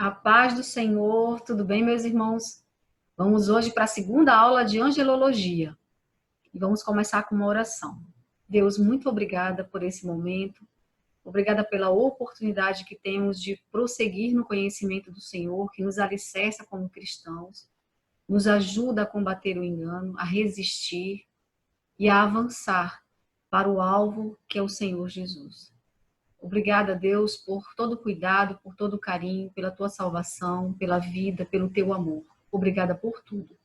A paz do Senhor, tudo bem, meus irmãos? Vamos hoje para a segunda aula de angelologia e vamos começar com uma oração. Deus, muito obrigada por esse momento, obrigada pela oportunidade que temos de prosseguir no conhecimento do Senhor, que nos alicerça como cristãos, nos ajuda a combater o engano, a resistir e a avançar para o alvo que é o Senhor Jesus. Obrigada, Deus, por todo o cuidado, por todo o carinho, pela tua salvação, pela vida, pelo teu amor. Obrigada por tudo.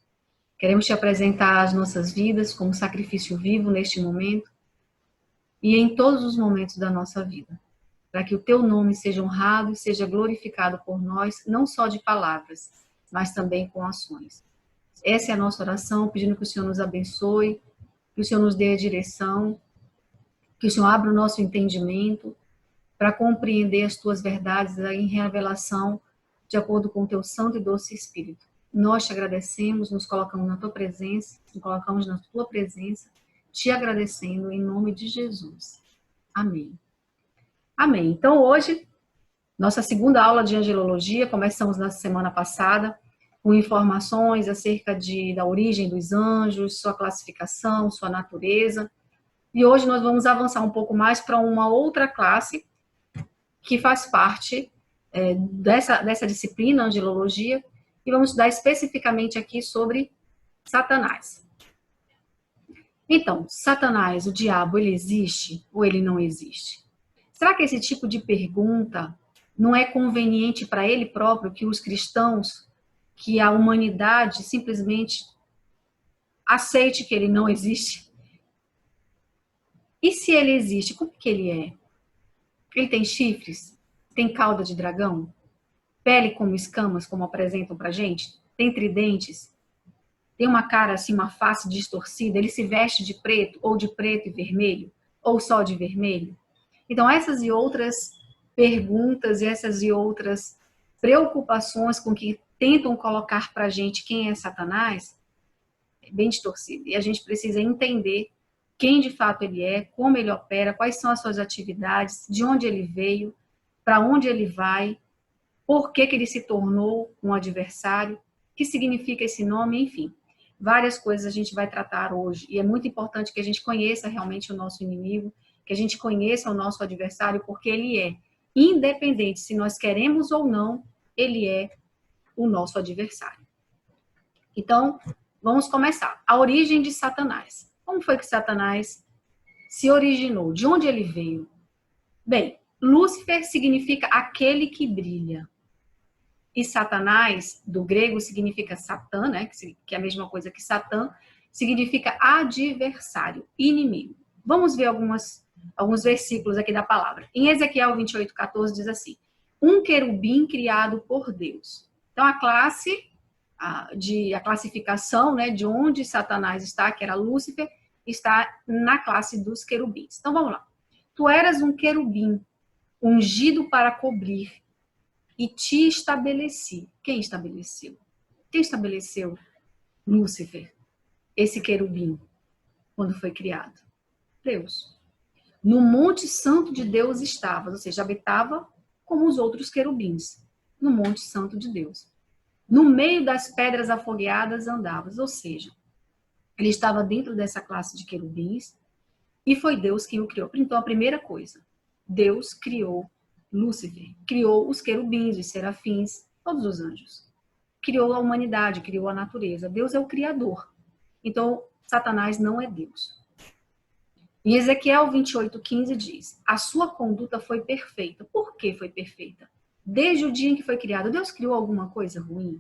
Queremos te apresentar as nossas vidas como sacrifício vivo neste momento e em todos os momentos da nossa vida, para que o teu nome seja honrado e seja glorificado por nós, não só de palavras, mas também com ações. Essa é a nossa oração, pedindo que o Senhor nos abençoe, que o Senhor nos dê a direção, que o Senhor abra o nosso entendimento, para compreender as tuas verdades em revelação, de acordo com o teu santo e doce Espírito. Nós te agradecemos, nos colocamos na tua presença, nos colocamos na tua presença, te agradecendo em nome de Jesus. Amém. Amém. Então hoje, nossa segunda aula de angelologia, começamos na semana passada, com informações acerca da origem dos anjos, sua classificação, sua natureza. E hoje nós vamos avançar um pouco mais para uma outra classe, que faz parte dessa disciplina, angelologia, e vamos estudar especificamente aqui sobre Satanás. Então, Satanás, o diabo, ele existe ou ele não existe? Será que esse tipo de pergunta não é conveniente para ele próprio, que os cristãos, que a humanidade simplesmente aceite que ele não existe? E se ele existe, como que ele é? Ele tem chifres? Tem cauda de dragão? Pele como escamas, como apresentam pra gente? Tem tridentes? Tem uma cara assim, uma face distorcida? Ele se veste de preto, ou de preto e vermelho? Ou só de vermelho? Então, essas e outras perguntas, essas e outras preocupações com que tentam colocar pra gente quem é Satanás, é bem distorcido. E a gente precisa entender quem de fato ele é, como ele opera, quais são as suas atividades, de onde ele veio, para onde ele vai, por que ele se tornou um adversário, o que significa esse nome, enfim. Várias coisas a gente vai tratar hoje. E é muito importante que a gente conheça realmente o nosso inimigo, que a gente conheça o nosso adversário, porque ele é, independente se nós queremos ou não, ele é o nosso adversário. Então, vamos começar. A origem de Satanás. Como foi que Satanás se originou? De onde ele veio? Bem, Lúcifer significa aquele que brilha. E Satanás, do grego, significa Satã, né? Que é a mesma coisa que Satã, significa adversário, inimigo. Vamos ver alguns versículos aqui da palavra. Em Ezequiel 28:14 diz assim: um querubim criado por Deus. Então, a classificação, né, de onde Satanás está, que era Lúcifer, está na classe dos querubins. Então vamos lá. Tu eras um querubim, ungido para cobrir, e te estabeleci. Quem estabeleceu? Quem estabeleceu Lúcifer, esse querubim, quando foi criado? Deus. No Monte Santo de Deus estavas, ou seja, habitava como os outros querubins, no Monte Santo de Deus. No meio das pedras afogueadas andavas, ou seja, ele estava dentro dessa classe de querubins e foi Deus quem o criou. Então, a primeira coisa, Deus criou Lúcifer, criou os querubins, os serafins, todos os anjos. Criou a humanidade, criou a natureza. Deus é o criador. Então, Satanás não é Deus. Em Ezequiel 28:15 diz: a sua conduta foi perfeita. Por que foi perfeita? Desde o dia em que foi criado, Deus criou alguma coisa ruim?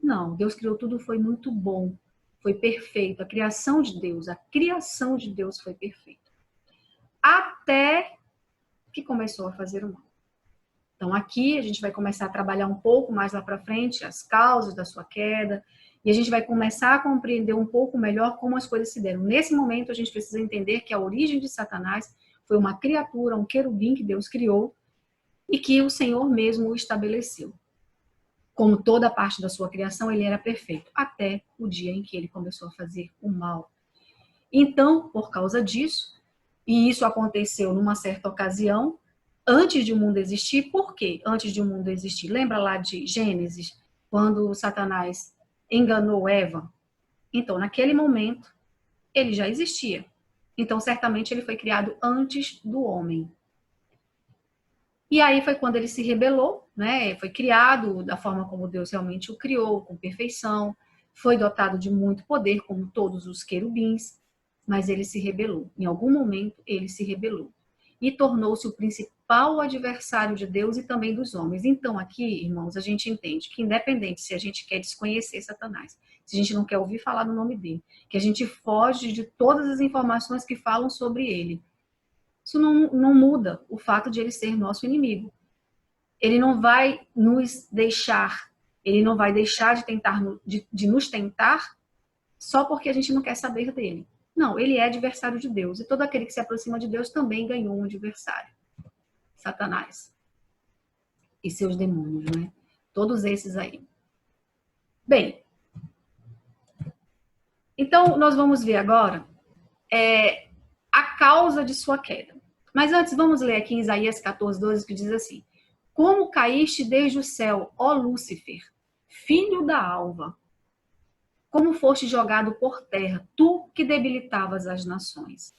Não, Deus criou tudo, foi muito bom, foi perfeito. A criação de Deus foi perfeita. Até que começou a fazer o mal. Então aqui a gente vai começar a trabalhar um pouco mais lá para frente as causas da sua queda e a gente vai começar a compreender um pouco melhor como as coisas se deram. Nesse momento a gente precisa entender que a origem de Satanás foi uma criatura, um querubim que Deus criou e que o Senhor mesmo o estabeleceu. Como toda parte da sua criação, ele era perfeito, até o dia em que ele começou a fazer o mal. Então, por causa disso, e isso aconteceu numa certa ocasião, antes de o mundo existir. Por quê? Antes de o mundo existir. Lembra lá de Gênesis, quando Satanás enganou Eva? Então, naquele momento, ele já existia. Então, certamente, ele foi criado antes do homem. E aí foi quando ele se rebelou, né? Foi criado da forma como Deus realmente o criou, com perfeição. Foi dotado de muito poder, como todos os querubins, mas ele se rebelou. Em algum momento, ele se rebelou. E tornou-se o principal adversário de Deus e também dos homens. Então, aqui, irmãos, a gente entende que, independente se a gente quer desconhecer Satanás, se a gente não quer ouvir falar do nome dele, que a gente foge de todas as informações que falam sobre ele, isso não muda o fato de ele ser nosso inimigo. Ele não vai nos deixar, ele não vai deixar de tentar, de nos tentar só porque a gente não quer saber dele. Não, ele é adversário de Deus. E todo aquele que se aproxima de Deus também ganhou um adversário. Satanás. E seus demônios, né? Todos esses aí. Bem, então nós vamos ver agora a causa de sua queda. Mas antes, vamos ler aqui em Isaías 14:12, que diz assim: Como caíste desde o céu, ó Lúcifer, filho da alva, como foste jogado por terra, tu que debilitavas as nações.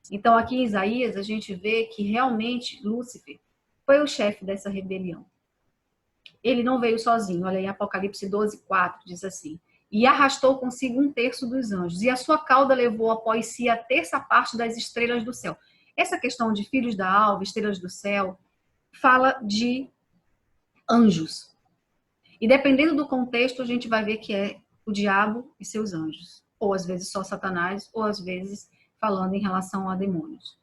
Então, aqui em Isaías, a gente vê que realmente Lúcifer foi o chefe dessa rebelião. Ele não veio sozinho. Olha aí, Apocalipse 12:4 diz assim: E arrastou consigo 1/3 dos anjos, e a sua cauda levou após si a 1/3 das estrelas do céu. Essa questão de filhos da alva, estrelas do céu, fala de anjos. E dependendo do contexto, a gente vai ver que é o diabo e seus anjos. Ou às vezes só Satanás, ou às vezes falando em relação a demônios.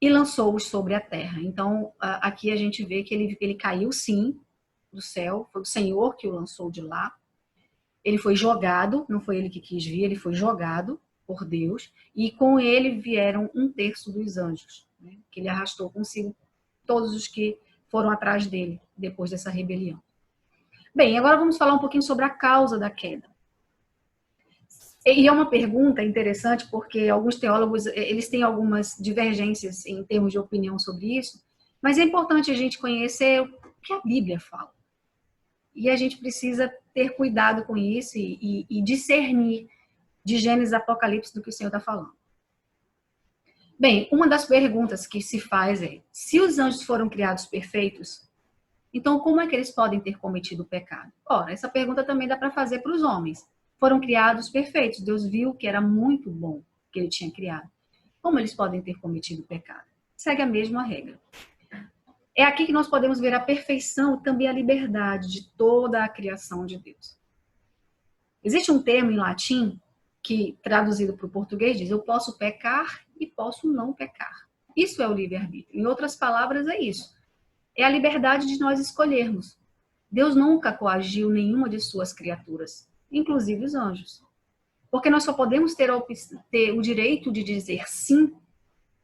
E lançou-os sobre a terra. Então, aqui a gente vê que ele caiu sim do céu, foi o Senhor que o lançou de lá. Ele foi jogado, não foi ele que quis vir, ele foi jogado por Deus, e com ele vieram 1/3 dos anjos, né, que ele arrastou consigo todos os que foram atrás dele depois dessa rebelião. Bem, agora vamos falar um pouquinho sobre a causa da queda. E é uma pergunta interessante porque alguns teólogos, eles têm algumas divergências em termos de opinião sobre isso, mas é importante a gente conhecer o que a Bíblia fala. E a gente precisa ter cuidado com isso e discernir de Gênesis e Apocalipse do que o Senhor está falando. Bem, uma das perguntas que se faz é: se os anjos foram criados perfeitos, então como é que eles podem ter cometido o pecado? Ora, essa pergunta também dá para fazer para os homens. Foram criados perfeitos. Deus viu que era muito bom que ele tinha criado. Como eles podem ter cometido o pecado? Segue a mesma regra. É aqui que nós podemos ver a perfeição e também a liberdade de toda a criação de Deus. Existe um termo em latim que, traduzido para o português, diz: eu posso pecar e posso não pecar. Isso é o livre-arbítrio. Em outras palavras, é isso. É a liberdade de nós escolhermos. Deus nunca coagiu nenhuma de suas criaturas, inclusive os anjos. Porque nós só podemos ter o direito de dizer sim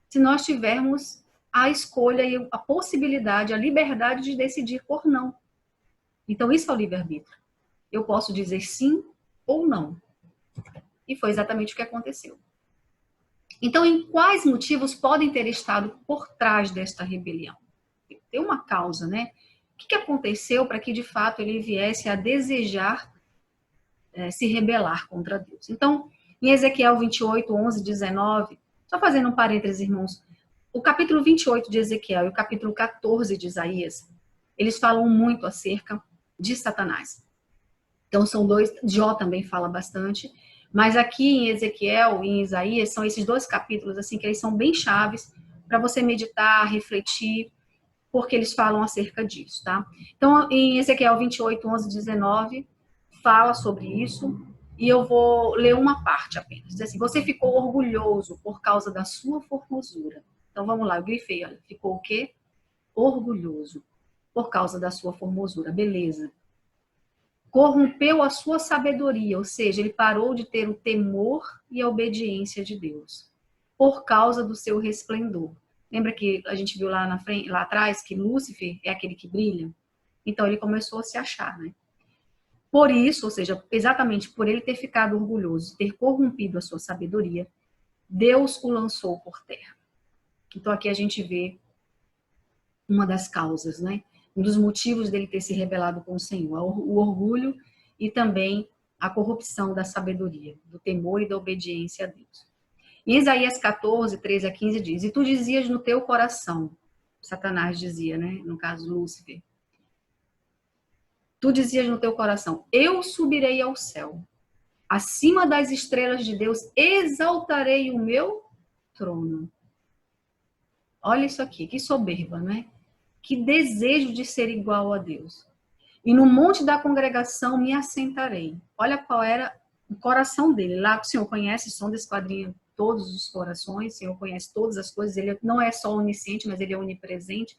se nós tivermos a escolha e a possibilidade, a liberdade de decidir por não. Então, isso é o livre-arbítrio. Eu posso dizer sim ou não. E foi exatamente o que aconteceu. Então, em quais motivos podem ter estado por trás desta rebelião? Tem uma causa, né? O que aconteceu para que, de fato, ele viesse a desejar se rebelar contra Deus? Então, em Ezequiel 28, 11, 19, só fazendo um parênteses, irmãos, o capítulo 28 de Ezequiel e o capítulo 14 de Isaías, eles falam muito acerca de Satanás. Então, são dois, Jó também fala bastante, mas aqui em Ezequiel e em Isaías, são esses dois capítulos, assim, que eles são bem chaves para você meditar, refletir, porque eles falam acerca disso, tá? Então, em Ezequiel 28, 11, 19, fala sobre isso, e eu vou ler uma parte apenas. Diz assim: você ficou orgulhoso por causa da sua formosura. Então, vamos lá, eu grifei, olha, ficou o quê? Orgulhoso por causa da sua formosura, beleza. Corrompeu a sua sabedoria, ou seja, ele parou de ter o temor e a obediência de Deus, por causa do seu resplendor. Lembra que a gente viu lá na frente, lá atrás, que Lúcifer é aquele que brilha? Então ele começou a se achar, né? Por isso, ou seja, exatamente por ele ter ficado orgulhoso, ter corrompido a sua sabedoria, Deus o lançou por terra. Então aqui a gente vê uma das causas, né? Um dos motivos dele ter se rebelado com o Senhor, o orgulho e também a corrupção da sabedoria, do temor e da obediência a Deus. Em Isaías 14, 13 a 15 diz: E tu dizias no teu coração, Satanás dizia, né? No caso, Lúcifer. Tu dizias no teu coração: eu subirei ao céu, acima das estrelas de Deus, exaltarei o meu trono. Olha isso aqui, que soberba, né? Que desejo de ser igual a Deus. E no monte da congregação me assentarei. Olha qual era o coração dele. Lá o Senhor conhece, sonda esquadrinha todos os corações, o Senhor conhece todas as coisas. Ele não é só onisciente, mas ele é onipresente.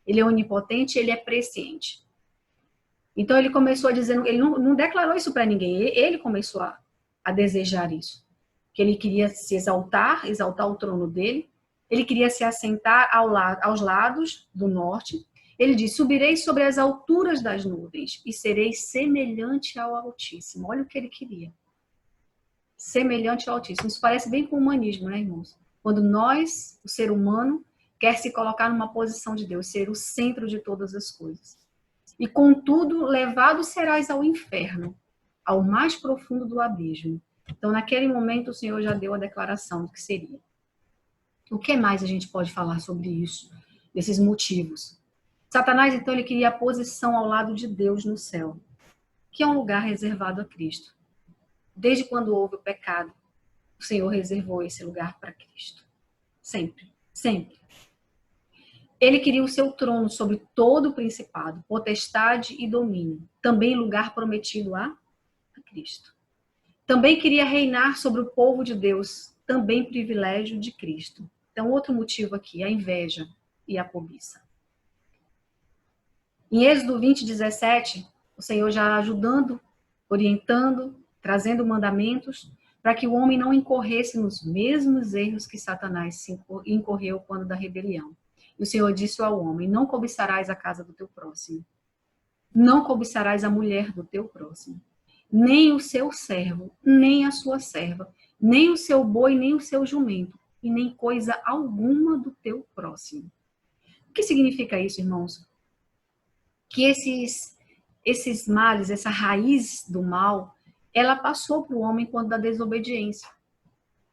Ele é onipotente, ele é presciente. Então ele começou a dizer, ele não declarou isso para ninguém, ele começou a desejar isso. Que ele queria se exaltar o trono dele, ele queria se assentar aos lados do norte. Ele diz: subirei sobre as alturas das nuvens e serei semelhante ao Altíssimo. Olha o que ele queria. Semelhante ao Altíssimo. Isso parece bem com o humanismo, né, irmãos? Quando nós, o ser humano, quer se colocar numa posição de Deus, ser o centro de todas as coisas. E, contudo, levado serás ao inferno, ao mais profundo do abismo. Então, naquele momento, o Senhor já deu a declaração do que seria. O que mais a gente pode falar sobre isso, desses motivos? Satanás, então, ele queria a posição ao lado de Deus no céu, que é um lugar reservado a Cristo. Desde quando houve o pecado, o Senhor reservou esse lugar para Cristo. Sempre, sempre. Ele queria o seu trono sobre todo o principado, potestade e domínio. Também lugar prometido a Cristo. Também queria reinar sobre o povo de Deus, também privilégio de Cristo. Então, outro motivo aqui, a inveja e a cobiça. Em Êxodo 20, 17, o Senhor já ajudando, orientando, trazendo mandamentos, para que o homem não incorresse nos mesmos erros que Satanás incorreu quando da rebelião. E o Senhor disse ao homem: não cobiçarás a casa do teu próximo, não cobiçarás a mulher do teu próximo, nem o seu servo, nem a sua serva, nem o seu boi, nem o seu jumento, e nem coisa alguma do teu próximo. O que significa isso, irmãos? Que esses males, essa raiz do mal, ela passou para o homem quando da desobediência.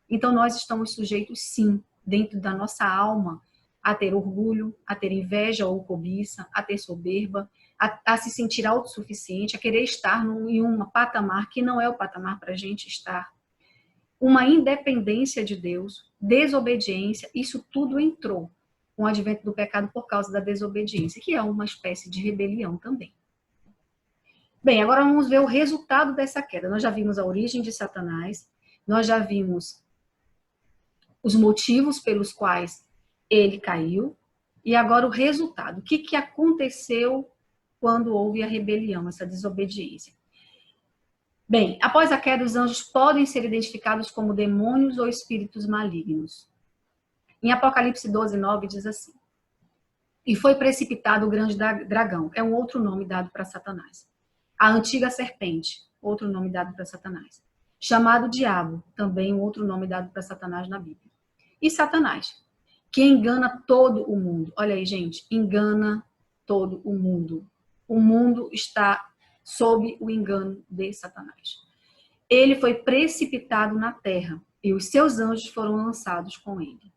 Então nós estamos sujeitos, sim, dentro da nossa alma, a ter orgulho, a ter inveja ou cobiça, a ter soberba, a se sentir autossuficiente, a querer estar em um patamar que não é o patamar para a gente estar. Uma independência de Deus, desobediência, isso tudo entrou com o advento do pecado por causa da desobediência, que é uma espécie de rebelião também. Bem, agora vamos ver o resultado dessa queda. Nós já vimos a origem de Satanás, nós já vimos os motivos pelos quais ele caiu, e agora o resultado. O que aconteceu quando houve a rebelião, essa desobediência? Bem, após a queda, os anjos podem ser identificados como demônios ou espíritos malignos. Em Apocalipse 12, 9 diz assim: e foi precipitado o grande dragão, é um outro nome dado para Satanás. A antiga serpente, outro nome dado para Satanás. Chamado diabo, também um outro nome dado para Satanás na Bíblia. E Satanás, que engana todo o mundo. Olha aí, gente, engana todo o mundo. O mundo está sob o engano de Satanás. Ele foi precipitado na terra e os seus anjos foram lançados com ele.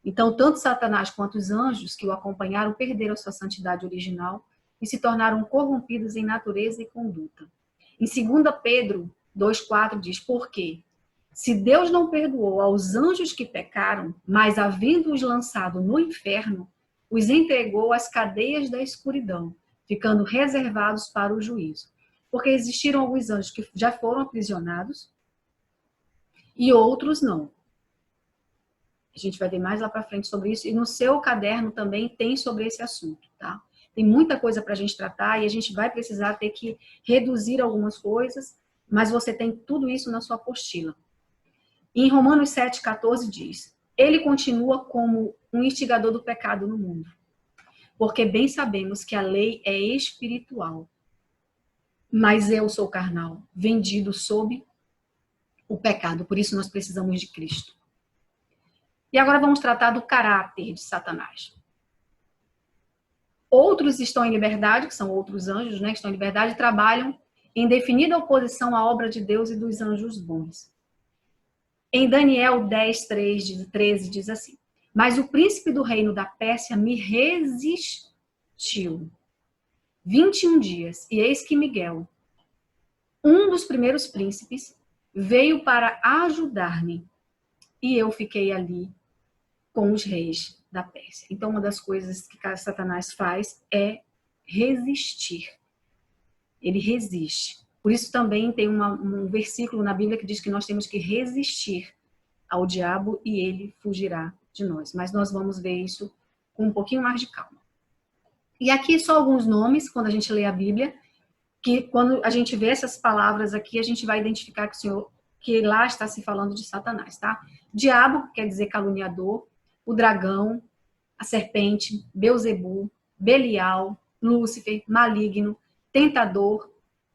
Então, tanto Satanás quanto os anjos que o acompanharam perderam sua santidade original e se tornaram corrompidos em natureza e conduta. Em 2 Pedro 2,4 diz: por quê? Se Deus não perdoou aos anjos que pecaram, mas havendo-os lançado no inferno, os entregou às cadeias da escuridão, ficando reservados para o juízo. Porque existiram alguns anjos que já foram aprisionados e outros não. A gente vai ver mais lá para frente sobre isso. E no seu caderno também tem sobre esse assunto, tá? Tem muita coisa para a gente tratar e a gente vai precisar ter que reduzir algumas coisas, mas você tem tudo isso na sua apostila. Em Romanos 7,14 diz: ele continua como um instigador do pecado no mundo, porque bem sabemos que a lei é espiritual, mas eu sou carnal, vendido sob o pecado. Por isso nós precisamos de Cristo. E agora vamos tratar do caráter de Satanás. Outros estão em liberdade, que são outros anjos, né, que estão em liberdade, e trabalham em definida oposição à obra de Deus e dos anjos bons. Em Daniel 10, 13 diz assim: mas o príncipe do reino da Pérsia me resistiu 21 dias, e eis que Miguel, um dos primeiros príncipes, veio para ajudar-me, e eu fiquei ali com os reis da Pérsia. Então, uma das coisas que Satanás faz é resistir. Ele resiste. Por isso também tem um versículo na Bíblia que diz que nós temos que resistir ao diabo e ele fugirá de nós. Mas nós vamos ver isso com um pouquinho mais de calma. E aqui só alguns nomes, quando a gente lê a Bíblia, que quando a gente vê essas palavras aqui, a gente vai identificar que o Senhor, que lá está se falando de Satanás, tá? Diabo quer dizer caluniador, o dragão, a serpente, Beuzebu, Belial, Lúcifer, maligno, tentador,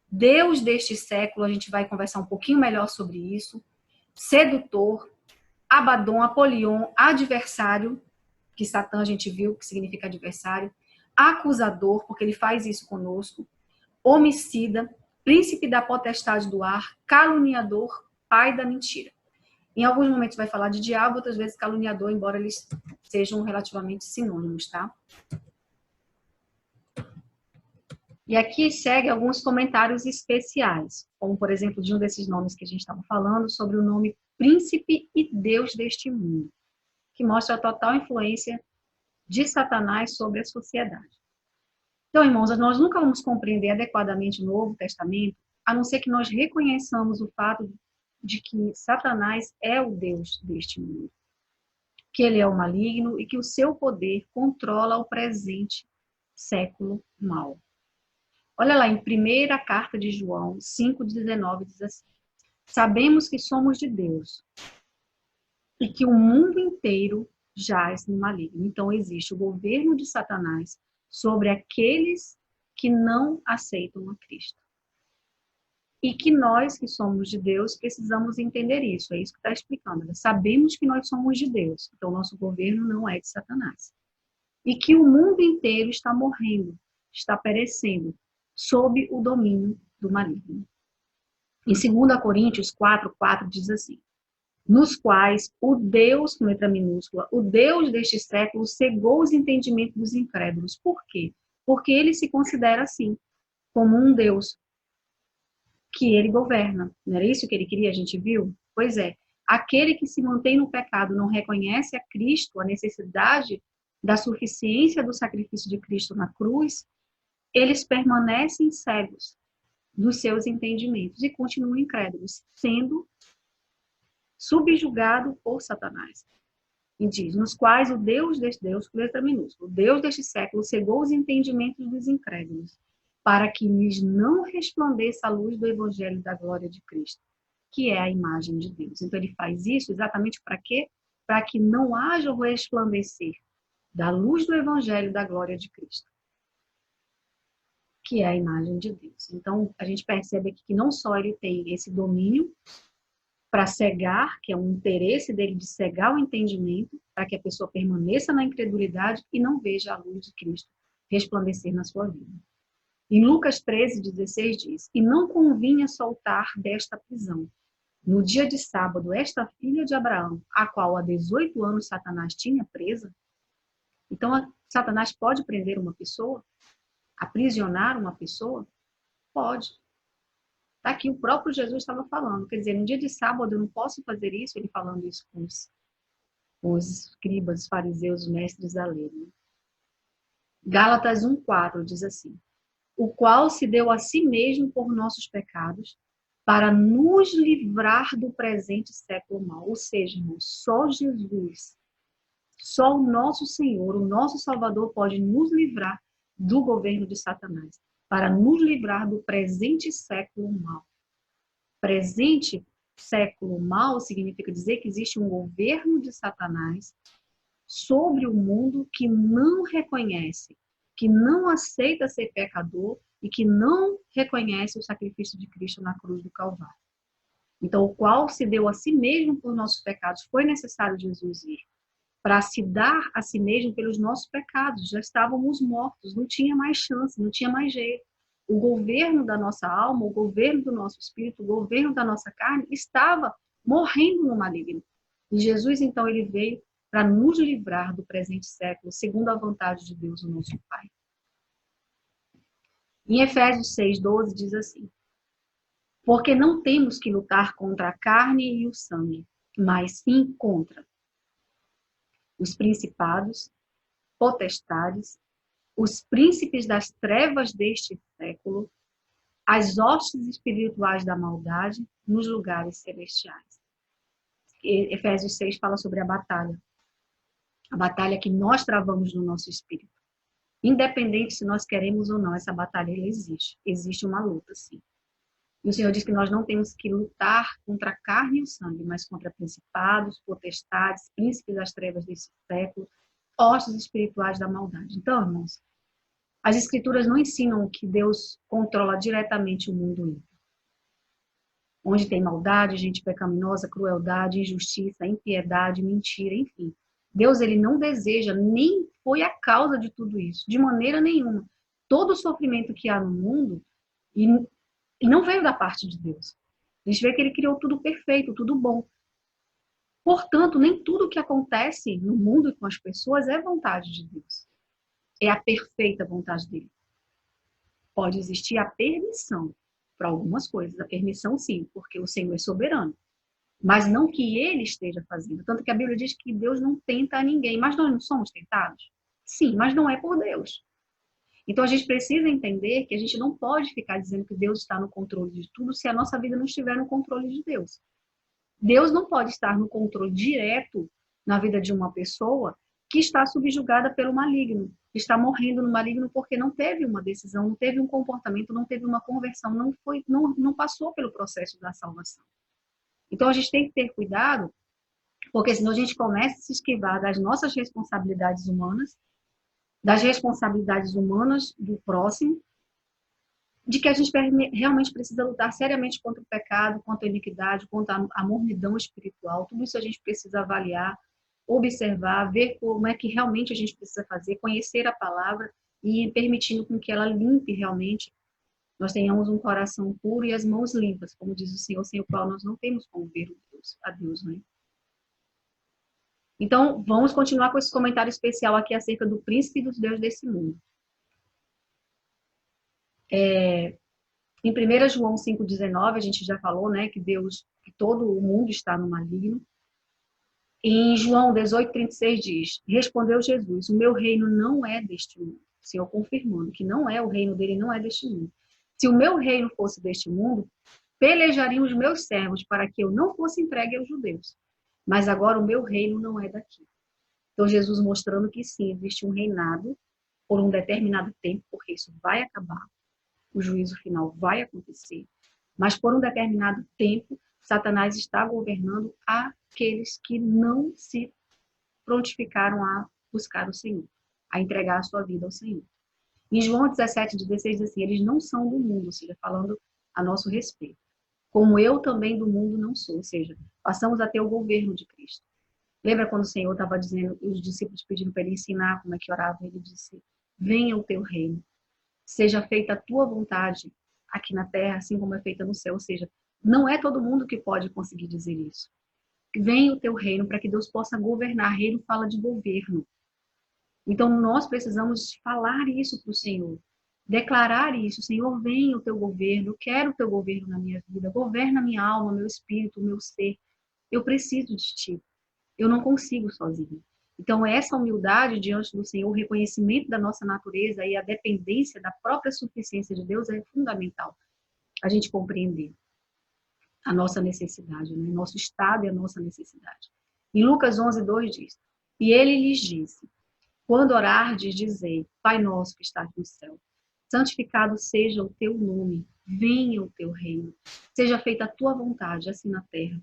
Deus deste século, a gente vai conversar um pouquinho melhor sobre isso, sedutor, Abaddon, Apolion, adversário, que Satã a gente viu que significa adversário, acusador, porque ele faz isso conosco, homicida, príncipe da potestade do ar, caluniador, pai da mentira. Em alguns momentos vai falar de diabo, outras vezes caluniador, embora eles sejam relativamente sinônimos, tá? E aqui segue alguns comentários especiais, como, por exemplo, de um desses nomes que a gente estava falando, sobre o nome príncipe e Deus deste mundo, que mostra a total influência de Satanás sobre a sociedade. Então, irmãos, nós nunca vamos compreender adequadamente o Novo Testamento, a não ser que nós reconheçamos o fato de que Satanás é o Deus deste mundo, que ele é o maligno e que o seu poder controla o presente século mal. Olha lá, em primeira carta de João 5,19 diz assim: sabemos que somos de Deus e que o mundo inteiro jaz no maligno. Então, existe o governo de Satanás sobre aqueles que não aceitam a Cristo. E que nós, que somos de Deus, precisamos entender isso. É isso que está explicando. Sabemos que nós somos de Deus, então nosso governo não é de Satanás. E que o mundo inteiro está morrendo, está perecendo, sob o domínio do maligno. Em 2 Coríntios 4:4 diz assim: nos quais o Deus, com letra minúscula, o Deus deste século cegou os entendimentos dos incrédulos. Por quê? Porque ele se considera assim, como um Deus que ele governa. Não era isso que ele queria, a gente viu? Pois é, aquele que se mantém no pecado não reconhece a Cristo, a necessidade da suficiência do sacrifício de Cristo na cruz, eles permanecem cegos dos seus entendimentos e continuam incrédulos, sendo subjugado por Satanás. E diz, nos quais o Deus deste Deus, com letra minúscula, o Deus deste século cegou os entendimentos dos incrédulos, para que lhes não resplandeça a luz do evangelho da glória de Cristo, que é a imagem de Deus. Então ele faz isso exatamente para quê? Para que não haja o resplandecer da luz do evangelho da glória de Cristo, que é a imagem de Deus. Então a gente percebe aqui que não só ele tem esse domínio para cegar, que é um interesse dele de cegar o entendimento, para que a pessoa permaneça na incredulidade e não veja a luz de Cristo resplandecer na sua vida. Em Lucas 13:16 diz: e não convinha soltar desta prisão, no dia de sábado, esta filha de Abraão, a qual há 18 anos Satanás tinha presa. Então, Satanás pode prender uma pessoa? Aprisionar uma pessoa? Pode. Tá aqui, o próprio Jesus estava falando. Quer dizer, no dia de sábado eu não posso fazer isso, ele falando isso com os escribas, fariseus, mestres da lei. Né? Gálatas 1:4 diz assim: o qual se deu a si mesmo por nossos pecados, para nos livrar do presente século mal. Ou seja, irmão, só Jesus, só o nosso Senhor, o nosso Salvador pode nos livrar do governo de Satanás, para nos livrar do presente século mal. Presente século mal significa dizer que existe um governo de Satanás sobre o mundo que não reconhece, que não aceita ser pecador e que não reconhece o sacrifício de Cristo na cruz do Calvário. Então, o qual se deu a si mesmo por nossos pecados, foi necessário Jesus ir. para se dar a si mesmo pelos nossos pecados. Já estávamos mortos, não tinha mais chance, não tinha mais jeito. O governo da nossa alma, o governo do nosso espírito, o governo da nossa carne estava morrendo no maligno. E Jesus, então, ele veio para nos livrar do presente século, segundo a vontade de Deus, o nosso Pai. Em Efésios 6:12 diz assim: porque não temos que lutar contra a carne e o sangue, mas sim contra os principados, potestades, os príncipes das trevas deste século, as hostes espirituais da maldade nos lugares celestiais. Efésios 6 fala sobre a batalha que nós travamos no nosso espírito. Independente se nós queremos ou não, essa batalha ela existe. Existe uma luta, sim. E o Senhor diz que nós não temos que lutar contra a carne e o sangue, mas contra principados, potestades, príncipes das trevas desse século, hostes espirituais da maldade. Então, irmãos, as Escrituras não ensinam que Deus controla diretamente o mundo ímpio. Onde tem maldade, gente pecaminosa, crueldade, injustiça, impiedade, mentira, enfim. Deus, ele não deseja, nem foi a causa de tudo isso, de maneira nenhuma. Todo o sofrimento que há no mundo, e não veio da parte de Deus. A gente vê que ele criou tudo perfeito, tudo bom. Portanto, nem tudo que acontece no mundo e com as pessoas é vontade de Deus. É a perfeita vontade dele. Pode existir a permissão para algumas coisas. A permissão, sim, porque o Senhor é soberano. Mas não que ele esteja fazendo. Tanto que a Bíblia diz que Deus não tenta a ninguém. Mas nós não somos tentados? Sim, mas não é por Deus. Então a gente precisa entender que a gente não pode ficar dizendo que Deus está no controle de tudo se a nossa vida não estiver no controle de Deus. Deus não pode estar no controle direto na vida de uma pessoa que está subjugada pelo maligno, que está morrendo no maligno porque não teve uma decisão, não teve um comportamento, não teve uma conversão, não passou pelo processo da salvação. Então a gente tem que ter cuidado, porque senão a gente começa a se esquivar das nossas responsabilidades humanas, das responsabilidades humanas do próximo, de que a gente realmente precisa lutar seriamente contra o pecado, contra a iniquidade, contra a mornidão espiritual. Tudo isso a gente precisa avaliar, observar, ver como é que realmente a gente precisa fazer, conhecer a palavra e permitindo com que ela limpe realmente, nós tenhamos um coração puro e as mãos limpas, como diz o Senhor, sem o qual nós não temos como ver a Deus, né? Então, vamos continuar com esse comentário especial aqui acerca do príncipe dos deuses desse mundo. Em 1 João 5,19, a gente já falou, né, que todo o mundo está no maligno. Em João 18,36 diz: respondeu Jesus, o meu reino não é deste mundo. O Senhor confirmando que não é, o reino dele não é deste mundo. Se o meu reino fosse deste mundo, pelejariam os meus servos para que eu não fosse entregue aos judeus. Mas agora o meu reino não é daqui. Então Jesus mostrando que sim, existe um reinado por um determinado tempo, porque isso vai acabar. O juízo final vai acontecer, mas por um determinado tempo, Satanás está governando aqueles que não se prontificaram a buscar o Senhor, a entregar a sua vida ao Senhor. Em João 17:16 diz assim, eles não são do mundo, ou seja, falando a nosso respeito. Como eu também do mundo não sou, ou seja, passamos a ter o governo de Cristo. Lembra quando o Senhor estava dizendo, os discípulos pedindo para ele ensinar como é que orava, ele disse, venha o teu reino. Seja feita a tua vontade aqui na terra, assim como é feita no céu. Ou seja, não é todo mundo que pode conseguir dizer isso. Venha o teu reino para que Deus possa governar. Reino fala de governo. Então, nós precisamos falar isso para o Senhor. Declarar isso. Senhor, venha o teu governo. Eu quero o teu governo na minha vida. Governa a minha alma, meu espírito, o meu ser. Eu preciso de ti. Eu não consigo sozinho. Então, essa humildade diante do Senhor, o reconhecimento da nossa natureza e a dependência da própria suficiência de Deus é fundamental. A gente compreender a nossa necessidade, né? Nosso estado e a nossa necessidade. Em Lucas 11:2 diz, e ele lhes disse, quando orardes, dizei, Pai nosso que estás no céu, santificado seja o teu nome, venha o teu reino, seja feita a tua vontade, assim na terra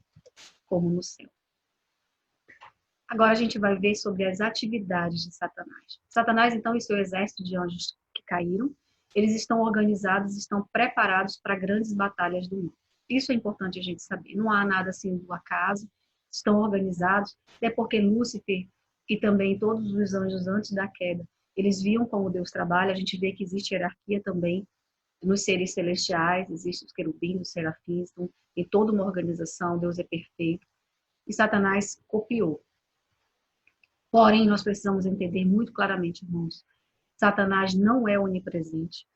como no céu. Agora a gente vai ver sobre as atividades de Satanás. Satanás, então, e seu exército de anjos que caíram, eles estão organizados, estão preparados para grandes batalhas do mundo. Isso é importante a gente saber. Não há nada assim do acaso, estão organizados, até porque Lúcifer, e também todos os anjos antes da queda, eles viam como Deus trabalha. A gente vê que existe hierarquia também nos seres celestiais, existem os querubins, os serafins, então, em toda uma organização, Deus é perfeito. E Satanás copiou. Porém, nós precisamos entender muito claramente, irmãos, Satanás não é onipresente,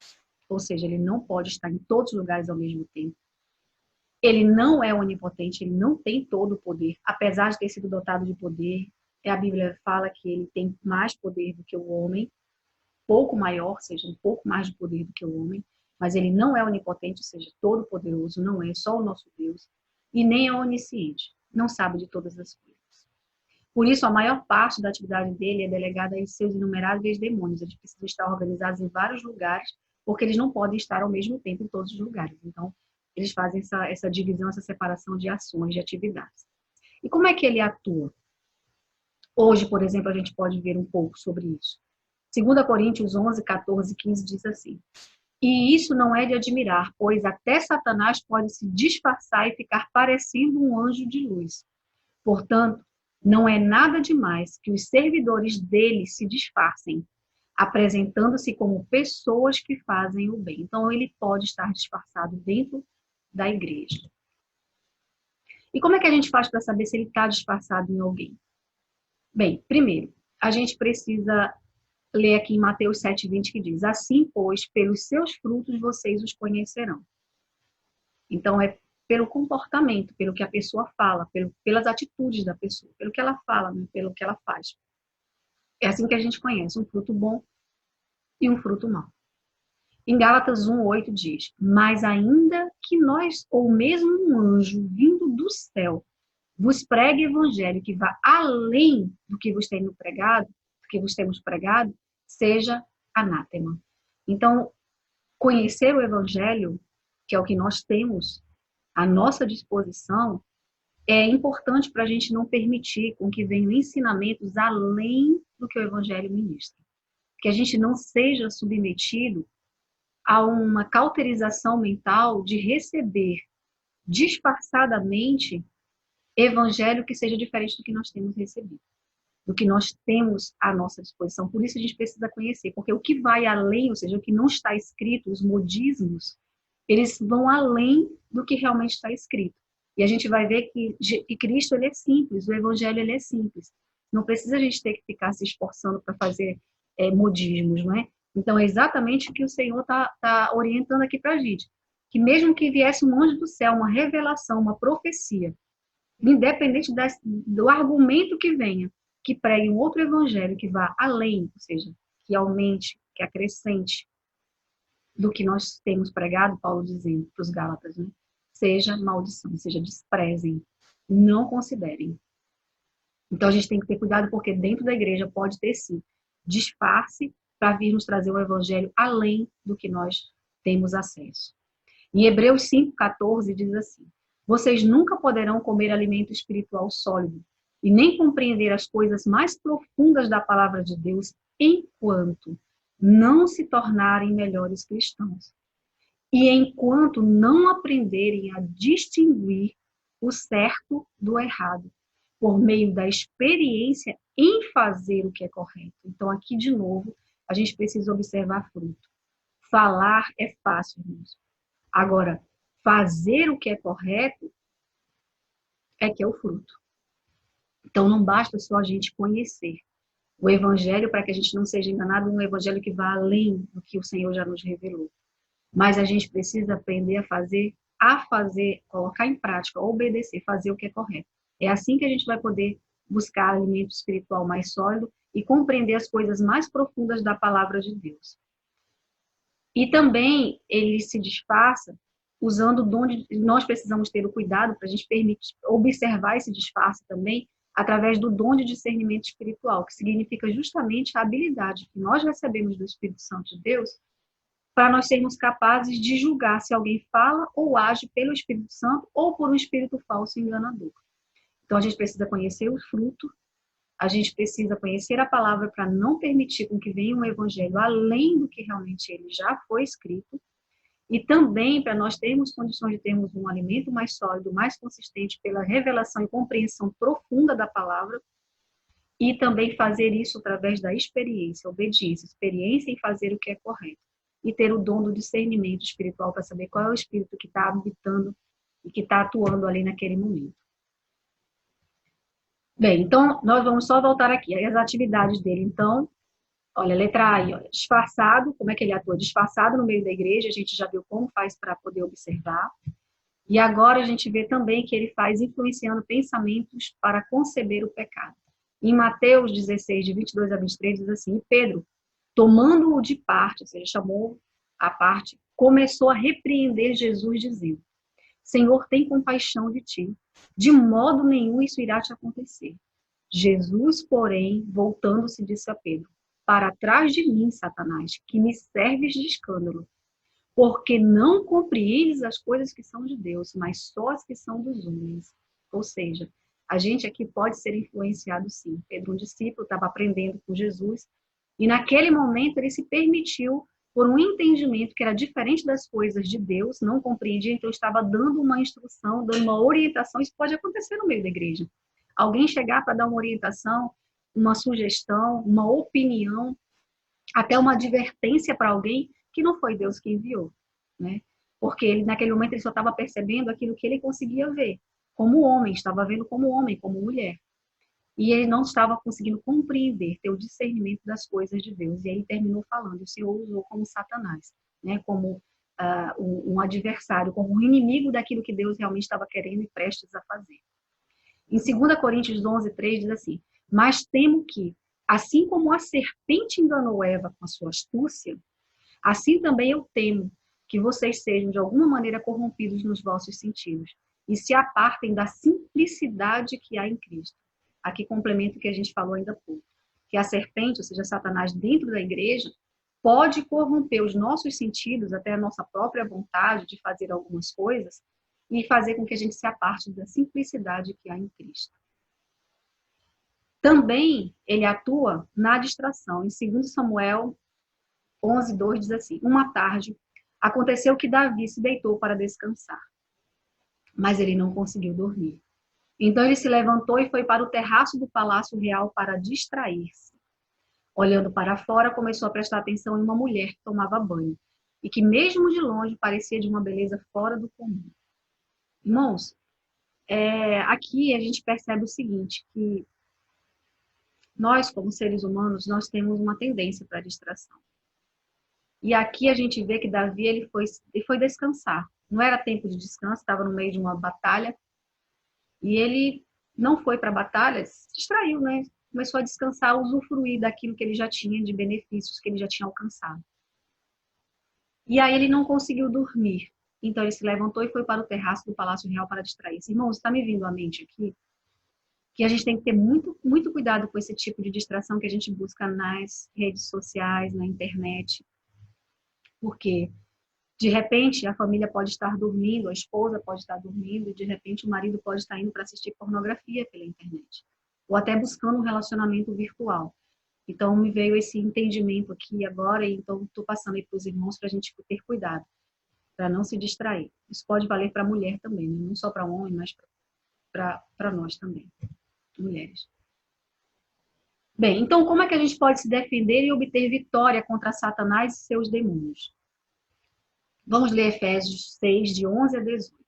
ou seja, ele não pode estar em todos os lugares ao mesmo tempo. Ele não é onipotente, ele não tem todo o poder, apesar de ter sido dotado de poder. A Bíblia fala que ele tem mais poder do que o homem, pouco maior, ou seja, um pouco mais de poder do que o homem, mas ele não é onipotente, ou seja, todo poderoso, não é só o nosso Deus, e nem é onisciente, não sabe de todas as coisas. Por isso, a maior parte da atividade dele é delegada a seus inumeráveis demônios. Eles precisam estar organizados em vários lugares, porque eles não podem estar ao mesmo tempo em todos os lugares. Então, eles fazem essa divisão, essa separação de ações, de atividades. E como é que ele atua? Hoje, por exemplo, a gente pode ver um pouco sobre isso. 2 Coríntios 11, 14 e 15 diz assim: e isso não é de admirar, pois até Satanás pode se disfarçar e ficar parecendo um anjo de luz. Portanto, não é nada demais que os servidores dele se disfarcem, apresentando-se como pessoas que fazem o bem. Então, ele pode estar disfarçado dentro da igreja. E como é que a gente faz para saber se ele está disfarçado em alguém? Bem, primeiro, a gente precisa ler aqui em Mateus 7,20 que diz: assim, pois, pelos seus frutos vocês os conhecerão. Então, é pelo comportamento, pelo que a pessoa fala, pelas atitudes da pessoa, pelo que ela fala, né? Pelo que ela faz. É assim que a gente conhece um fruto bom e um fruto mau. Em Gálatas 1,8 diz: mas ainda que nós, ou mesmo um anjo vindo do céu, vos pregue evangelho que vá além do que vos temos pregado, seja anátema. Então, conhecer o evangelho, que é o que nós temos à nossa disposição, é importante para a gente não permitir com que venham ensinamentos além do que o evangelho ministra. Que a gente não seja submetido a uma cauterização mental de receber disfarçadamente evangelho que seja diferente do que nós temos recebido, do que nós temos à nossa disposição. Por isso a gente precisa conhecer, porque o que vai além, ou seja, o que não está escrito, os modismos, eles vão além do que realmente está escrito. E a gente vai ver que Cristo, ele é simples, o evangelho, ele é simples. Não precisa a gente ter que ficar se esforçando para fazer modismos, não é? Então, é exatamente o que o Senhor está orientando aqui para a gente. Que mesmo que viesse um anjo do céu, uma revelação, uma profecia, independente do argumento que venha, que pregue um outro evangelho que vá além, ou seja, que aumente, que acrescente do que nós temos pregado, Paulo dizendo para os Gálatas, né? Seja maldição, seja desprezem, não considerem. Então a gente tem que ter cuidado, porque dentro da igreja pode ter sim disfarce para vir nos trazer um evangelho além do que nós temos acesso. Em Hebreus 5,14 diz assim: vocês nunca poderão comer alimento espiritual sólido e nem compreender as coisas mais profundas da palavra de Deus enquanto não se tornarem melhores cristãos. E enquanto não aprenderem a distinguir o certo do errado, por meio da experiência em fazer o que é correto. Então, aqui de novo, a gente precisa observar fruto. Falar é fácil, irmãos. Agora, fazer o que é correto é que é o fruto. Então, não basta só a gente conhecer o evangelho para que a gente não seja enganado, um evangelho que vá além do que o Senhor já nos revelou. Mas a gente precisa aprender a fazer, colocar em prática, obedecer, fazer o que é correto. É assim que a gente vai poder buscar alimento espiritual mais sólido e compreender as coisas mais profundas da palavra de Deus. E também ele se disfarça usando o dom de... Nós precisamos ter o cuidado para a gente permitir, observar esse disfarce também através do dom de discernimento espiritual, que significa justamente a habilidade que nós recebemos do Espírito Santo de Deus para nós sermos capazes de julgar se alguém fala ou age pelo Espírito Santo ou por um espírito falso e enganador. Então, a gente precisa conhecer o fruto, a gente precisa conhecer a palavra para não permitir com que venha um evangelho além do que realmente ele já foi escrito, e também para nós termos condições de termos um alimento mais sólido, mais consistente pela revelação e compreensão profunda da palavra, e também fazer isso através da experiência, obediência, experiência em fazer o que é correto. E ter o dom do discernimento espiritual para saber qual é o espírito que está habitando e que está atuando ali naquele momento. Bem, então, nós vamos só voltar aqui as atividades dele. Então, olha, letra A aí, olha, disfarçado, como é que ele atua? Disfarçado no meio da igreja, a gente já viu como faz para poder observar. E agora a gente vê também que ele faz influenciando pensamentos para conceber o pecado. Em Mateus 16, de 22 a 23, diz assim, e Pedro, tomando-o de parte, ou seja, chamou a parte, começou a repreender Jesus, dizendo, Senhor, tem compaixão de ti, de modo nenhum isso irá te acontecer. Jesus, porém, voltando-se, disse a Pedro, para trás de mim, Satanás, que me serves de escândalo, porque não compreendes as coisas que são de Deus, mas só as que são dos homens. Ou seja, a gente aqui pode ser influenciado sim. Pedro, um discípulo, estava aprendendo com Jesus, e naquele momento ele se permitiu, por um entendimento que era diferente das coisas de Deus, não compreendia, então estava dando uma instrução, dando uma orientação. Isso pode acontecer no meio da igreja. Alguém chegar para dar uma orientação, uma sugestão, uma opinião, até uma advertência para alguém que não foi Deus que enviou, né? Porque ele, naquele momento, ele só estava percebendo aquilo que ele conseguia ver, como homem, estava vendo como homem, como mulher. E ele não estava conseguindo compreender, ter o discernimento das coisas de Deus. E aí ele terminou falando, o Senhor usou como Satanás, né? Como um adversário, como um inimigo daquilo que Deus realmente estava querendo e prestes a fazer. Em 2 Coríntios 11, 3 diz assim, mas temo que, assim como a serpente enganou Eva com a sua astúcia, assim também eu temo que vocês sejam de alguma maneira corrompidos nos vossos sentidos e se apartem da simplicidade que há em Cristo. Aqui complemento o que a gente falou ainda há pouco, que a serpente, ou seja, Satanás dentro da igreja, pode corromper os nossos sentidos, até a nossa própria vontade de fazer algumas coisas, e fazer com que a gente se aparte da simplicidade que há em Cristo. Também ele atua na distração. Em 2 Samuel 11, 2 diz assim, uma tarde, aconteceu que Davi se deitou para descansar, mas ele não conseguiu dormir. Então ele se levantou e foi para o terraço do palácio real para distrair-se. Olhando para fora, começou a prestar atenção em uma mulher que tomava banho e que mesmo de longe parecia de uma beleza fora do comum. Irmãos, aqui a gente percebe o seguinte, que nós, como seres humanos, nós temos uma tendência para distração. E aqui a gente vê que Davi ele foi descansar. Não era tempo de descanso, estava no meio de uma batalha. E ele não foi para a batalha, se distraiu, né? Começou a descansar, usufruir daquilo que ele já tinha, de benefícios que ele já tinha alcançado. E aí ele não conseguiu dormir. Então ele se levantou e foi para o terraço do Palácio Real para distrair-se. Irmãos, está me vindo à mente aqui que a gente tem que ter muito, muito cuidado com esse tipo de distração que a gente busca nas redes sociais, na internet. Porque, de repente, a família pode estar dormindo, a esposa pode estar dormindo, e de repente o marido pode estar indo para assistir pornografia pela internet. Ou até buscando um relacionamento virtual. Então, me veio esse entendimento aqui agora, e então estou passando aí para os irmãos para a gente ter cuidado, para não se distrair. Isso pode valer para a mulher também, né? Não só para homem, mas para nós também, mulheres. Bem, então como é que a gente pode se defender e obter vitória contra Satanás e seus demônios? Vamos ler Efésios 6, de 11 a 18.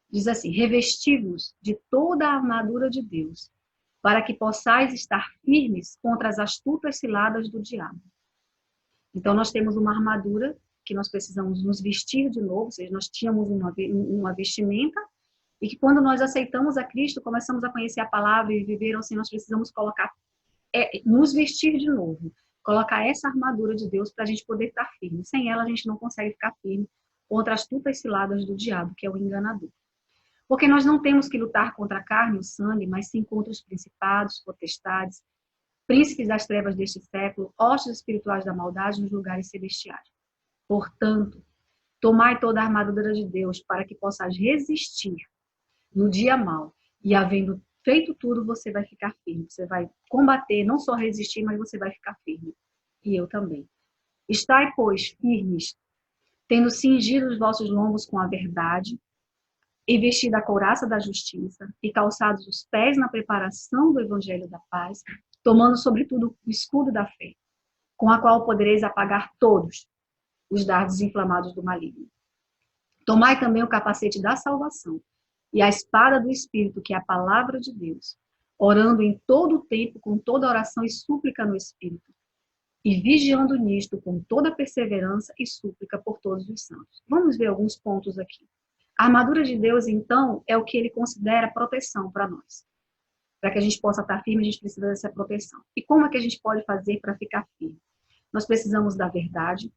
Diz assim, revesti-vos de toda a armadura de Deus, para que possais estar firmes contra as astutas ciladas do diabo. Então, nós temos uma armadura que nós precisamos nos vestir de novo, ou seja, nós tínhamos uma vestimenta, e que quando nós aceitamos a Cristo, começamos a conhecer a palavra e viver assim, nós precisamos colocar, nos vestir de novo, colocar essa armadura de Deus para a gente poder estar firme. Sem ela, a gente não consegue ficar firme contra as astutas ciladas do diabo, que é o enganador. Porque nós não temos que lutar contra a carne e o sangue, mas sim contra os principados, potestades, príncipes das trevas deste século, hostes espirituais da maldade nos lugares celestiais. Portanto, tomai toda a armadura de Deus para que possais resistir no dia mau. E havendo feito tudo, você vai ficar firme. Você vai combater, não só resistir, mas você vai ficar firme. E eu também. Estai, pois, firmes, tendo cingido os vossos lombos com a verdade, e vestida a couraça da justiça, e calçados os pés na preparação do evangelho da paz, tomando sobretudo o escudo da fé, com a qual podereis apagar todos os dardos inflamados do maligno. Tomai também o capacete da salvação e a espada do Espírito, que é a palavra de Deus, orando em todo o tempo com toda oração e súplica no Espírito, e vigiando nisto com toda perseverança e súplica por todos os santos. Vamos ver alguns pontos aqui. A armadura de Deus, então, é o que ele considera proteção para nós. Para que a gente possa estar firme, a gente precisa dessa proteção. E como é que a gente pode fazer para ficar firme? Nós precisamos da verdade,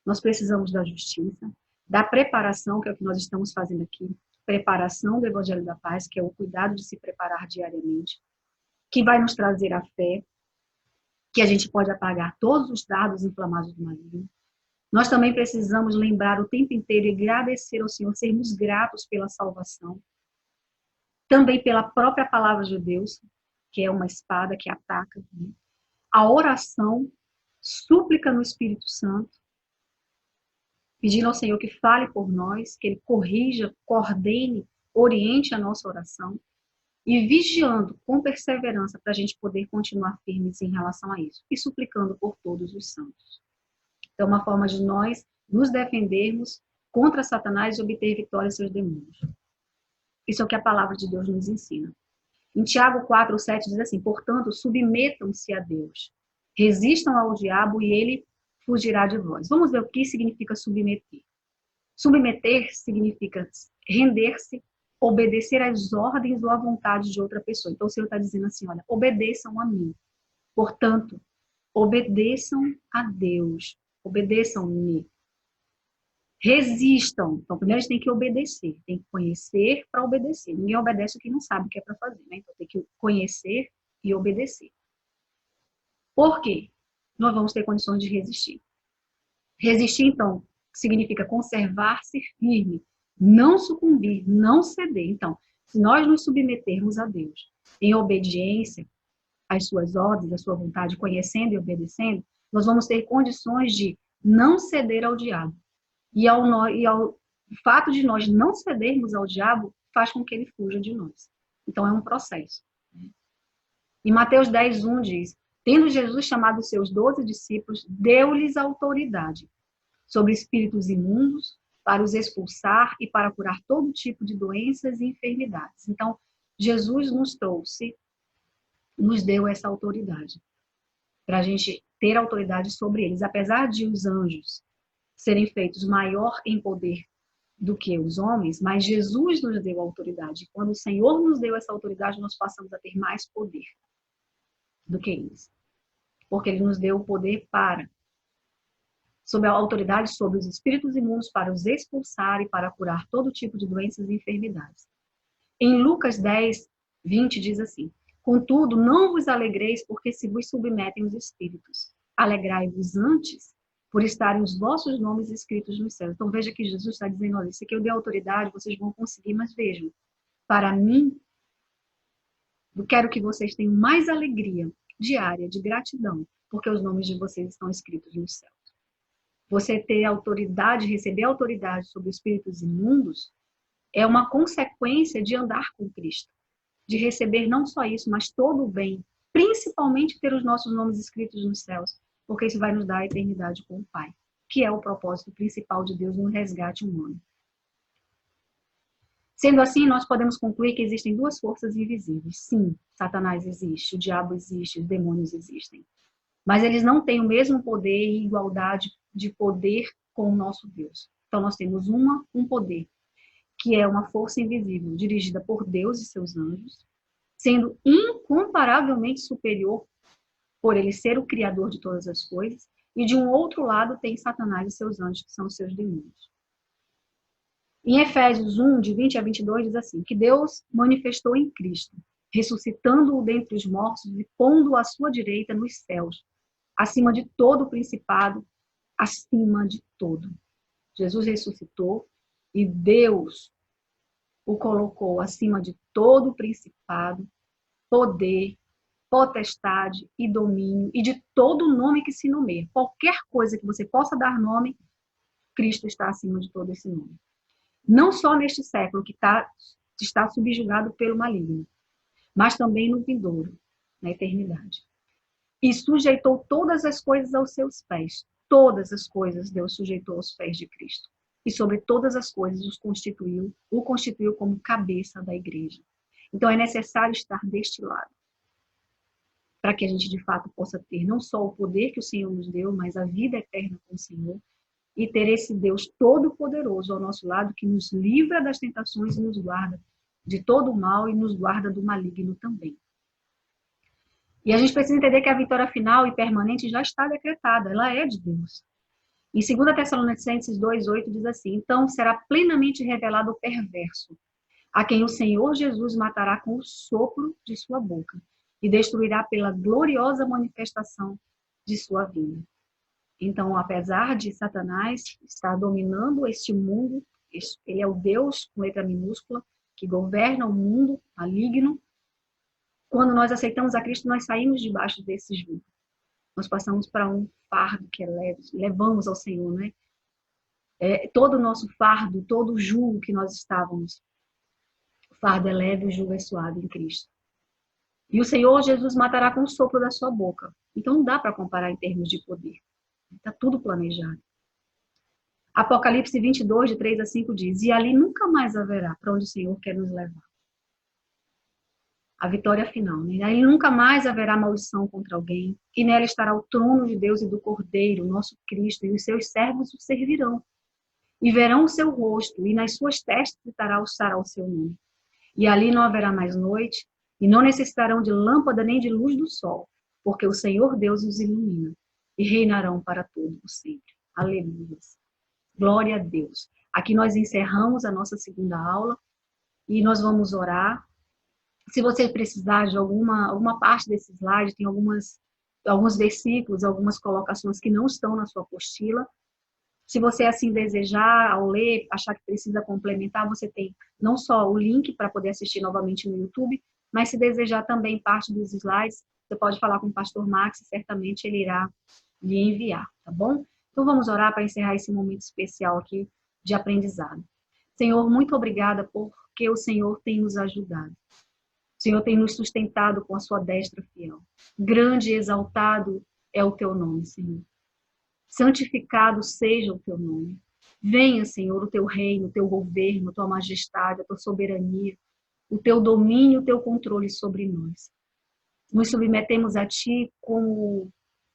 nós precisamos da justiça, da preparação, que é o que nós estamos fazendo aqui, preparação do Evangelho da Paz, que é o cuidado de se preparar diariamente, que vai nos trazer a fé, que a gente pode apagar todos os dardos inflamados do maligno. Nós também precisamos lembrar o tempo inteiro e agradecer ao Senhor, sermos gratos pela salvação, também pela própria palavra de Deus, que é uma espada que ataca, né? A oração, súplica no Espírito Santo, pedindo ao Senhor que fale por nós, que Ele corrija, coordene, oriente a nossa oração, e vigiando com perseverança para a gente poder continuar firmes em relação a isso, e suplicando por todos os santos. Então, uma forma de nós nos defendermos contra Satanás e obter vitória sobre seus demônios. Isso é o que a palavra de Deus nos ensina. Em Tiago 4:7 diz assim: portanto, submetam-se a Deus, resistam ao diabo e ele fugirá de vós. Vamos ver o que significa submeter. Submeter significa render-se, obedecer às ordens ou à vontade de outra pessoa. Então, o Senhor está dizendo assim, olha, obedeçam a mim. Portanto, obedeçam a Deus. Obedeçam-me. Resistam. Então, primeiro a gente tem que obedecer. Tem que conhecer para obedecer. Ninguém obedece o que não sabe o que é para fazer, né? Então, tem que conhecer e obedecer. Por quê? Nós vamos ter condições de resistir. Resistir, então, significa conservar-se firme, não sucumbir, não ceder. Então, se nós nos submetermos a Deus em obediência às suas ordens, à sua vontade, conhecendo e obedecendo, nós vamos ter condições de não ceder ao diabo. E o fato de nós não cedermos ao diabo faz com que ele fuja de nós. Então, é um processo. Em Mateus 10:1 diz: tendo Jesus chamado os seus 12 discípulos, deu-lhes autoridade sobre espíritos imundos, para os expulsar e para curar todo tipo de doenças e enfermidades. Então, Jesus nos deu essa autoridade, para a gente ter autoridade sobre eles. Apesar de os anjos serem feitos maior em poder do que os homens, mas Jesus nos deu autoridade. Quando o Senhor nos deu essa autoridade, nós passamos a ter mais poder do que eles. Porque Ele nos deu o poder sob a autoridade sobre os espíritos imundos, para os expulsar e para curar todo tipo de doenças e enfermidades. Em Lucas 10:20 diz assim: contudo, não vos alegreis porque se vos submetem os espíritos. Alegrai-vos antes por estarem os vossos nomes escritos nos céus. Então veja que Jesus está dizendo, olha, isso aqui eu dei autoridade, vocês vão conseguir, mas vejam, para mim, eu quero que vocês tenham mais alegria diária, de gratidão, porque os nomes de vocês estão escritos nos céus. Você ter autoridade, receber autoridade sobre espíritos imundos, é uma consequência de andar com Cristo. De receber não só isso, mas todo o bem. Principalmente ter os nossos nomes escritos nos céus. Porque isso vai nos dar a eternidade com o Pai. Que é o propósito principal de Deus no resgate humano. Sendo assim, nós podemos concluir que existem duas forças invisíveis. Sim, Satanás existe, o diabo existe, os demônios existem. Mas eles não têm o mesmo poder e igualdade de poder com o nosso Deus. Então nós temos um poder, que é uma força invisível, dirigida por Deus e seus anjos, sendo incomparavelmente superior por ele ser o criador de todas as coisas, e de um outro lado tem Satanás e seus anjos, que são os seus demônios. Em Efésios 1, de 20 a 22, diz assim, que Deus manifestou em Cristo, ressuscitando-o dentre os mortos e pondo-o à sua direita nos céus, acima de todo o principado, acima de todo. Jesus ressuscitou e Deus o colocou acima de todo o principado, poder, potestade e domínio e de todo nome que se nomeia. Qualquer coisa que você possa dar nome, Cristo está acima de todo esse nome. Não só neste século que está subjugado pelo maligno, mas também no vindouro, na eternidade. e sujeitou todas as coisas aos seus pés. Todas as coisas Deus sujeitou aos pés de Cristo. E sobre todas as coisas o constituiu como cabeça da igreja. Então é necessário estar deste lado, para que a gente de fato possa ter não só o poder que o Senhor nos deu, mas a vida eterna com o Senhor, e ter esse Deus todo-poderoso ao nosso lado, que nos livra das tentações e nos guarda de todo o mal e nos guarda do maligno também. E a gente precisa entender que a vitória final e permanente já está decretada, ela é de Deus. Em 2 Tessalonicenses 2,8 diz assim: então será plenamente revelado o perverso, a quem o Senhor Jesus matará com o sopro de sua boca e destruirá pela gloriosa manifestação de sua vinda. Então, apesar de Satanás estar dominando este mundo, ele é o Deus com letra minúscula, que governa o mundo maligno. Quando nós aceitamos a Cristo, nós saímos debaixo desse jugo. Nós passamos para um fardo que é leve, levamos ao Senhor, né? Todo o nosso fardo, todo o jugo que nós estávamos, o fardo é leve, o jugo é suave em Cristo. E o Senhor Jesus matará com o sopro da sua boca. Então não dá para comparar em termos de poder. Está tudo planejado. Apocalipse 22, de 3 a 5 diz: e ali nunca mais haverá para onde o Senhor quer nos levar. A vitória final, né? Aí nunca mais haverá maldição contra alguém, e nela estará o trono de Deus e do Cordeiro, nosso Cristo, e os seus servos o servirão. E verão o seu rosto, e nas suas testas estará o seu nome. E ali não haverá mais noite, e não necessitarão de lâmpada nem de luz do sol, porque o Senhor Deus os ilumina, e reinarão para todo o sempre. Aleluia. Glória a Deus. Aqui nós encerramos a nossa segunda aula, e nós vamos orar. Se você precisar de alguma parte desse slide, tem alguns versículos, algumas colocações que não estão na sua apostila. Se você assim desejar, ao ler, achar que precisa complementar, você tem não só o link para poder assistir novamente no YouTube, mas se desejar também parte dos slides, você pode falar com o pastor Max, certamente ele irá lhe enviar, tá bom? Então vamos orar para encerrar esse momento especial aqui de aprendizado. Senhor, muito obrigada porque o Senhor tem nos ajudado. O Senhor tem nos sustentado com a sua destra fiel. Grande e exaltado é o teu nome, Senhor. Santificado seja o teu nome. Venha, Senhor, o teu reino, o teu governo, a tua majestade, a tua soberania, o teu domínio, o teu controle sobre nós. Nos submetemos a ti como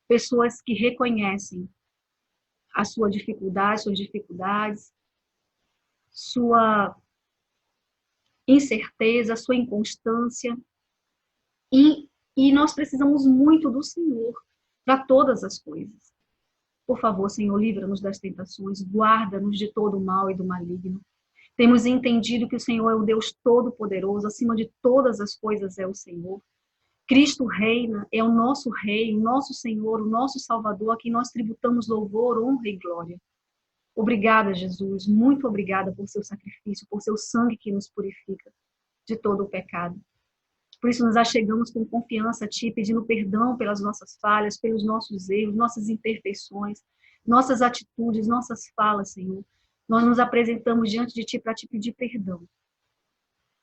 pessoas que reconhecem a sua dificuldade, suas dificuldades, sua incerteza, sua inconstância. E nós precisamos muito do Senhor para todas as coisas. Por favor, Senhor, livra-nos das tentações, guarda-nos de todo o mal e do maligno. Temos entendido que o Senhor é o Deus Todo-Poderoso, acima de todas as coisas é o Senhor. Cristo reina, é o nosso Rei, o nosso Senhor, o nosso Salvador, a quem nós tributamos louvor, honra e glória. Obrigada, Jesus, muito obrigada por seu sacrifício, por seu sangue que nos purifica de todo o pecado. Por isso nos achegamos com confiança a Ti, pedindo perdão pelas nossas falhas, pelos nossos erros, nossas imperfeições, nossas atitudes, nossas falas, Senhor. Nós nos apresentamos diante de Ti para Te pedir perdão.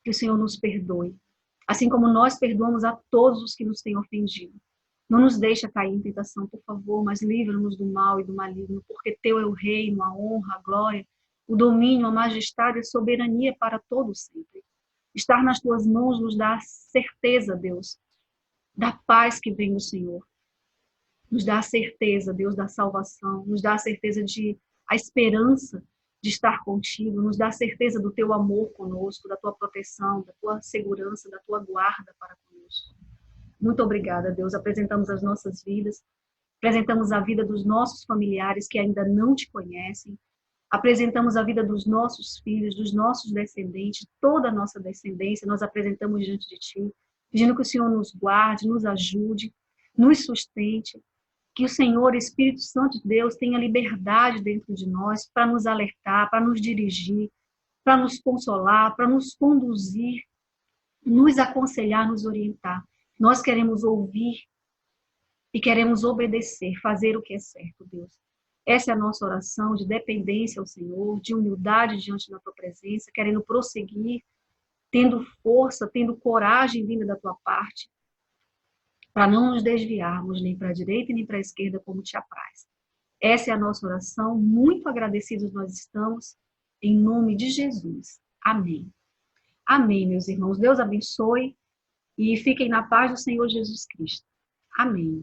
Que o Senhor nos perdoe, assim como nós perdoamos a todos os que nos têm ofendido. Não nos deixa cair em tentação, por favor, mas livra-nos do mal e do maligno, porque Teu é o reino, a honra, a glória, o domínio, a majestade e a soberania para todos sempre. Estar nas Tuas mãos nos dá certeza, Deus, da paz que vem do Senhor. Nos dá a certeza, Deus, da salvação. Nos dá a certeza a esperança de estar contigo. Nos dá a certeza do Teu amor conosco, da Tua proteção, da Tua segurança, da Tua guarda para conosco. Muito obrigada, Deus. Apresentamos as nossas vidas. Apresentamos a vida dos nossos familiares que ainda não Te conhecem. Apresentamos a vida dos nossos filhos, dos nossos descendentes, toda a nossa descendência, nós apresentamos diante de Ti, pedindo que o Senhor nos guarde, nos ajude, nos sustente, que o Senhor, Espírito Santo de Deus, tenha liberdade dentro de nós para nos alertar, para nos dirigir, para nos consolar, para nos conduzir, nos aconselhar, nos orientar. Nós queremos ouvir e queremos obedecer, fazer o que é certo, Deus. Essa é a nossa oração de dependência ao Senhor, de humildade diante da Tua presença, querendo prosseguir, tendo força, tendo coragem vinda da Tua parte, para não nos desviarmos nem para a direita e nem para a esquerda como te apraz. Essa é a nossa oração, muito agradecidos nós estamos, em nome de Jesus. Amém. Amém, meus irmãos. Deus abençoe e fiquem na paz do Senhor Jesus Cristo. Amém.